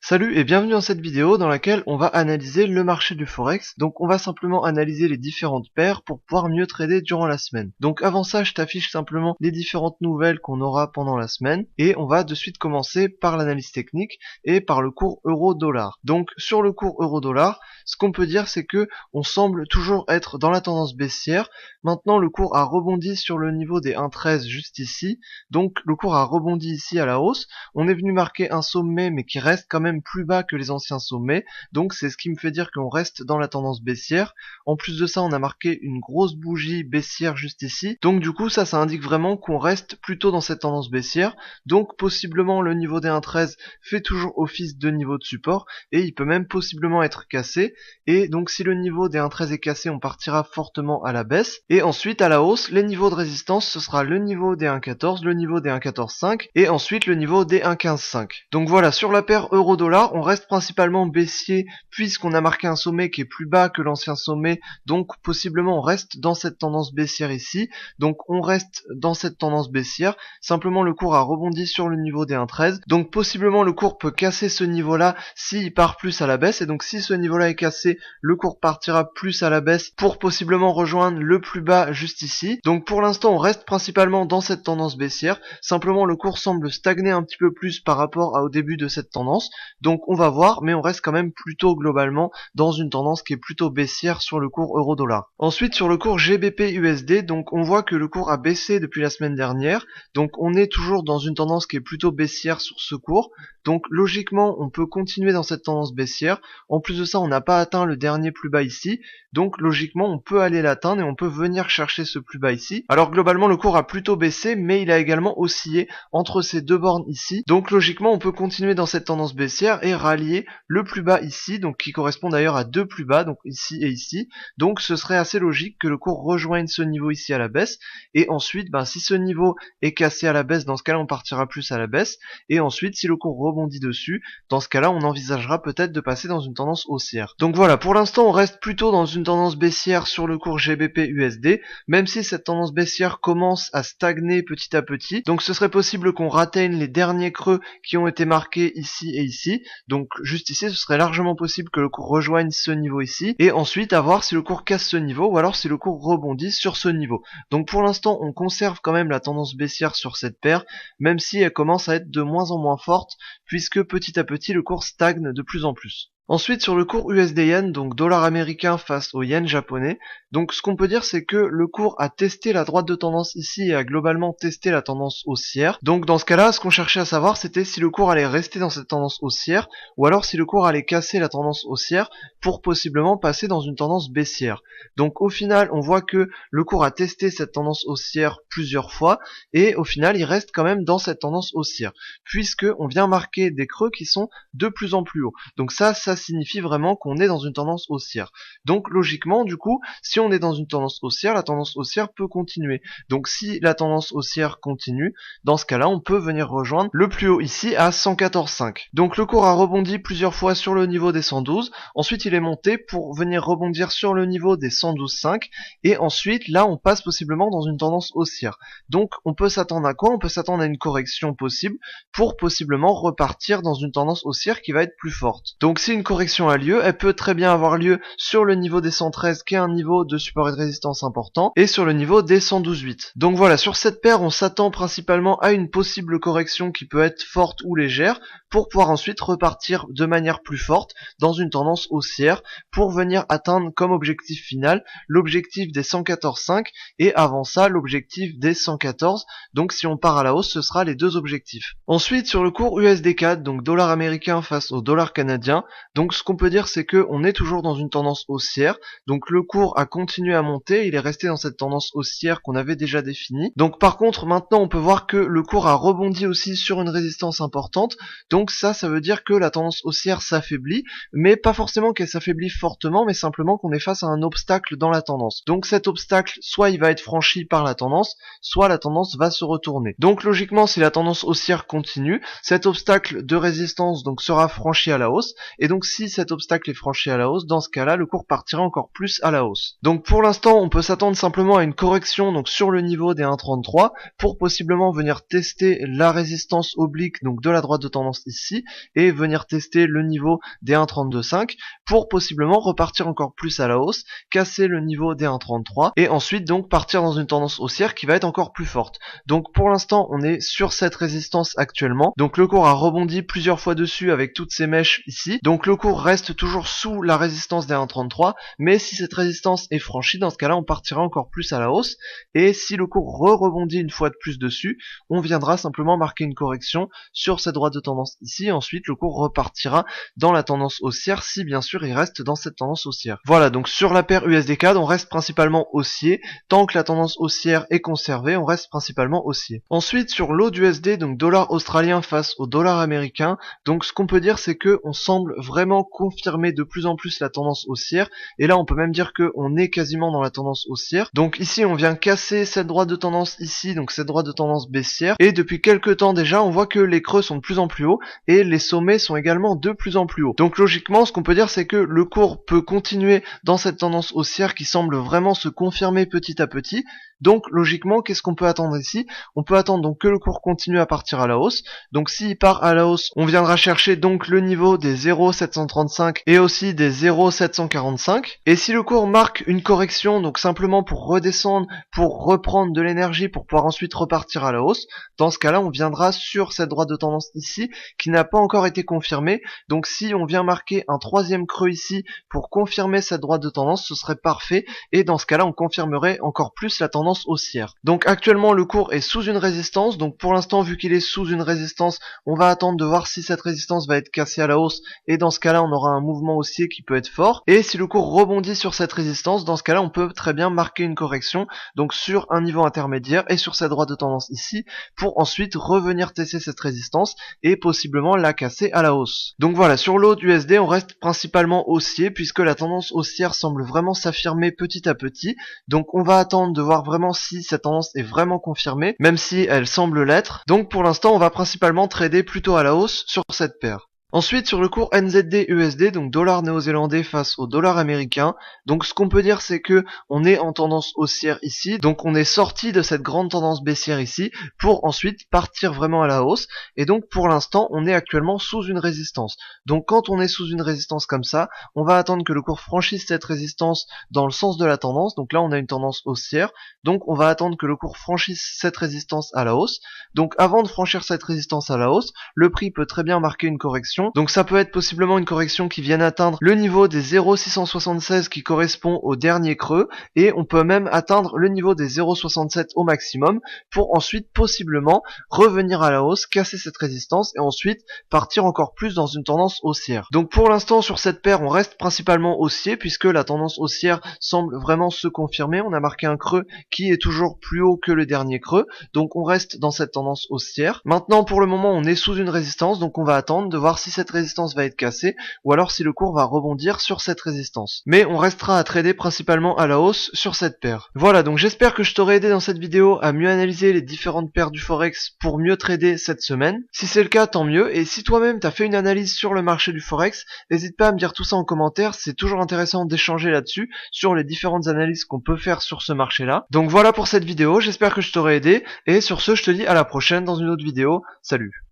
Salut et bienvenue dans cette vidéo dans laquelle on va analyser le marché du Forex. Donc on va simplement analyser les différentes paires pour pouvoir mieux trader durant la semaine. Donc avant ça, je t'affiche simplement les différentes nouvelles qu'on aura pendant la semaine et on va de suite commencer par l'analyse technique et par le cours euro-dollar. Donc sur le cours euro-dollar, ce qu'on peut dire c'est que on semble toujours être dans la tendance baissière. Maintenant le cours a rebondi sur le niveau des 1,13 juste ici. Donc le cours a rebondi ici à la hausse. On est venu marquer un sommet mais qui reste quand même plus bas que les anciens sommets, donc c'est ce qui me fait dire qu'on reste dans la tendance baissière. En plus de ça, on a marqué une grosse bougie baissière juste ici, donc du coup ça indique vraiment qu'on reste plutôt dans cette tendance baissière. Donc possiblement le niveau des 1,13 fait toujours office de niveau de support et il peut même possiblement être cassé, et donc si le niveau des 1,13 est cassé, on partira fortement à la baisse, et ensuite à la hausse, les niveaux de résistance ce sera le niveau des 1,14, le niveau des 1,14,5 et ensuite le niveau des 1,15,5. Donc voilà, sur la paire euro-dollar, on reste principalement baissier puisqu'on a marqué un sommet qui est plus bas que l'ancien sommet, donc possiblement on reste dans cette tendance baissière ici. Donc on reste dans cette tendance baissière, simplement le cours a rebondi sur le niveau des 1,13, donc possiblement le cours peut casser ce niveau là s'il part plus à la baisse, et donc si ce niveau là est cassé, le cours partira plus à la baisse pour possiblement rejoindre le plus bas juste ici. Donc pour l'instant on reste principalement dans cette tendance baissière, simplement le cours semble stagner un petit peu plus par rapport au début de cette tendance. Donc on va voir, mais on reste quand même plutôt globalement dans une tendance qui est plutôt baissière sur le cours euro-dollar. Ensuite sur le cours GBP-USD, donc on voit que le cours a baissé depuis la semaine dernière, donc on est toujours dans une tendance qui est plutôt baissière sur ce cours. Donc logiquement on peut continuer dans cette tendance baissière. En plus de ça, on n'a pas atteint le dernier plus bas ici, donc logiquement on peut aller l'atteindre et on peut venir chercher ce plus bas ici. Alors globalement le cours a plutôt baissé, mais il a également oscillé entre ces deux bornes ici, donc logiquement on peut continuer dans cette tendance baissière et rallier le plus bas ici, donc qui correspond d'ailleurs à deux plus bas, donc ici et ici. Donc ce serait assez logique que le cours rejoigne ce niveau ici à la baisse, et ensuite si ce niveau est cassé à la baisse, dans ce cas là on partira plus à la baisse, et ensuite si le cours rebondit dessus, dans ce cas là on envisagera peut-être de passer dans une tendance haussière. Donc voilà, pour l'instant on reste plutôt dans une tendance baissière sur le cours GBP-USD, même si cette tendance baissière commence à stagner petit à petit, donc ce serait possible qu'on ratteigne les derniers creux qui ont été marqués ici et ici. Donc juste ici, ce serait largement possible que le cours rejoigne ce niveau ici, et ensuite à voir si le cours casse ce niveau, ou alors si le cours rebondit sur ce niveau. Donc pour l'instant, on conserve quand même la tendance baissière sur cette paire, même si elle commence à être de moins en moins forte, puisque petit à petit, le cours stagne de plus en plus. Ensuite sur le cours USD-Yen, donc dollar américain face au yen japonais, donc ce qu'on peut dire c'est que le cours a testé la droite de tendance ici et a globalement testé la tendance haussière. Donc dans ce cas-là, ce qu'on cherchait à savoir c'était si le cours allait rester dans cette tendance haussière ou alors si le cours allait casser la tendance haussière pour possiblement passer dans une tendance baissière. Donc au final, on voit que le cours a testé cette tendance haussière plusieurs fois et au final, il reste quand même dans cette tendance haussière puisque on vient marquer des creux qui sont de plus en plus hauts. Donc ça signifie vraiment qu'on est dans une tendance haussière. Donc logiquement, du coup, si on est dans une tendance haussière, la tendance haussière peut continuer. Donc si la tendance haussière continue, dans ce cas-là, on peut venir rejoindre le plus haut ici à 114,5. Donc le cours a rebondi plusieurs fois sur le niveau des 112, ensuite il est monté pour venir rebondir sur le niveau des 112,5, et ensuite là on passe possiblement dans une tendance haussière. Donc on peut s'attendre à quoi? On peut s'attendre à une correction possible pour possiblement repartir dans une tendance haussière qui va être plus forte. Donc si une correction a lieu, elle peut très bien avoir lieu sur le niveau des 113 qui est un niveau de support et de résistance important et sur le niveau des 112,8. Donc voilà, sur cette paire on s'attend principalement à une possible correction qui peut être forte ou légère pour pouvoir ensuite repartir de manière plus forte dans une tendance haussière pour venir atteindre comme objectif final l'objectif des 114,5 et avant ça l'objectif des 114. Donc si on part à la hausse, ce sera les deux objectifs. Ensuite sur le cours USD-CAD, donc dollar américain face au dollar canadien, donc ce qu'on peut dire c'est que on est toujours dans une tendance haussière, donc le cours a continué à monter, il est resté dans cette tendance haussière qu'on avait déjà définie. Donc par contre maintenant on peut voir que le cours a rebondi aussi sur une résistance importante, donc ça veut dire que la tendance haussière s'affaiblit, mais pas forcément qu'elle s'affaiblit fortement, mais simplement qu'on est face à un obstacle dans la tendance. Donc cet obstacle, soit il va être franchi par la tendance, soit la tendance va se retourner. Donc logiquement si la tendance haussière continue, cet obstacle de résistance donc sera franchi à la hausse, et donc donc si cet obstacle est franchi à la hausse, dans ce cas-là, le cours partira encore plus à la hausse. Donc pour l'instant, on peut s'attendre simplement à une correction donc sur le niveau des 1,33 pour possiblement venir tester la résistance oblique donc de la droite de tendance ici et venir tester le niveau des 1,32,5 pour possiblement repartir encore plus à la hausse, casser le niveau des 1,33 et ensuite donc partir dans une tendance haussière qui va être encore plus forte. Donc pour l'instant, on est sur cette résistance actuellement. Donc le cours a rebondi plusieurs fois dessus avec toutes ces mèches ici. Donc le cours reste toujours sous la résistance des 1,33, mais si cette résistance est franchie, dans ce cas-là, on partira encore plus à la hausse. Et si le cours rebondit une fois de plus dessus, on viendra simplement marquer une correction sur cette droite de tendance ici. Ensuite, le cours repartira dans la tendance haussière si bien sûr il reste dans cette tendance haussière. Voilà, donc sur la paire USD-CAD, on reste principalement haussier. Tant que la tendance haussière est conservée, on reste principalement haussier. Ensuite, sur l'AUD-USD, donc dollar australien face au dollar américain, donc ce qu'on peut dire, c'est que on semble vraiment confirmer de plus en plus la tendance haussière. Et là, on peut même dire que on est quasiment dans la tendance haussière. Donc ici, on vient casser cette droite de tendance ici, donc cette droite de tendance baissière. Et depuis quelques temps déjà, on voit que les creux sont de plus en plus hauts et les sommets sont également de plus en plus hauts. Donc logiquement, ce qu'on peut dire, c'est que le cours peut continuer dans cette tendance haussière qui semble vraiment se confirmer petit à petit. Donc logiquement, qu'est-ce qu'on peut attendre ici? On peut attendre donc que le cours continue à partir à la hausse. Donc s'il part à la hausse, on viendra chercher donc le niveau des 0,735 et aussi des 0,745. Et si le cours marque une correction, donc simplement pour redescendre, pour reprendre de l'énergie, pour pouvoir ensuite repartir à la hausse, dans ce cas-là, on viendra sur cette droite de tendance ici, qui n'a pas encore été confirmée. Donc si on vient marquer un troisième creux ici pour confirmer cette droite de tendance, ce serait parfait. Et dans ce cas-là, on confirmerait encore plus la tendance haussière. Donc actuellement le cours est sous une résistance, donc pour l'instant vu qu'il est sous une résistance, on va attendre de voir si cette résistance va être cassée à la hausse et dans ce cas là on aura un mouvement haussier qui peut être fort. Et si le cours rebondit sur cette résistance, dans ce cas là on peut très bien marquer une correction donc sur un niveau intermédiaire et sur cette droite de tendance ici pour ensuite revenir tester cette résistance et possiblement la casser à la hausse. Donc voilà, sur l'AUD-USD on reste principalement haussier puisque la tendance haussière semble vraiment s'affirmer petit à petit. Donc on va attendre de voir vraiment si cette tendance est vraiment confirmée, même si elle semble l'être. Donc pour l'instant, on va principalement trader plutôt à la hausse sur cette paire. Ensuite, sur le cours NZD-USD, donc dollar néo-zélandais face au dollar américain, donc ce qu'on peut dire c'est que on est en tendance haussière ici, donc on est sorti de cette grande tendance baissière ici pour ensuite partir vraiment à la hausse, et donc pour l'instant on est actuellement sous une résistance. Donc quand on est sous une résistance comme ça, on va attendre que le cours franchisse cette résistance dans le sens de la tendance, donc là on a une tendance haussière, donc on va attendre que le cours franchisse cette résistance à la hausse. Donc avant de franchir cette résistance à la hausse, le prix peut très bien marquer une correction. Donc ça peut être possiblement une correction qui vienne atteindre le niveau des 0,676 qui correspond au dernier creux et on peut même atteindre le niveau des 0,67 au maximum pour ensuite possiblement revenir à la hausse, casser cette résistance et ensuite partir encore plus dans une tendance haussière. Donc pour l'instant sur cette paire on reste principalement haussier puisque la tendance haussière semble vraiment se confirmer. On a marqué un creux qui est toujours plus haut que le dernier creux, donc on reste dans cette tendance haussière. Maintenant pour le moment on est sous une résistance, donc on va attendre de voir si cette résistance va être cassée ou alors si le cours va rebondir sur cette résistance. Mais on restera à trader principalement à la hausse sur cette paire. Voilà, donc j'espère que je t'aurai aidé dans cette vidéo à mieux analyser les différentes paires du Forex pour mieux trader cette semaine. Si c'est le cas, tant mieux. Et si toi-même t'as fait une analyse sur le marché du Forex, n'hésite pas à me dire tout ça en commentaire, c'est toujours intéressant d'échanger là-dessus, sur les différentes analyses qu'on peut faire sur ce marché-là. Donc voilà pour cette vidéo, j'espère que je t'aurai aidé, et sur ce je te dis à la prochaine dans une autre vidéo, salut.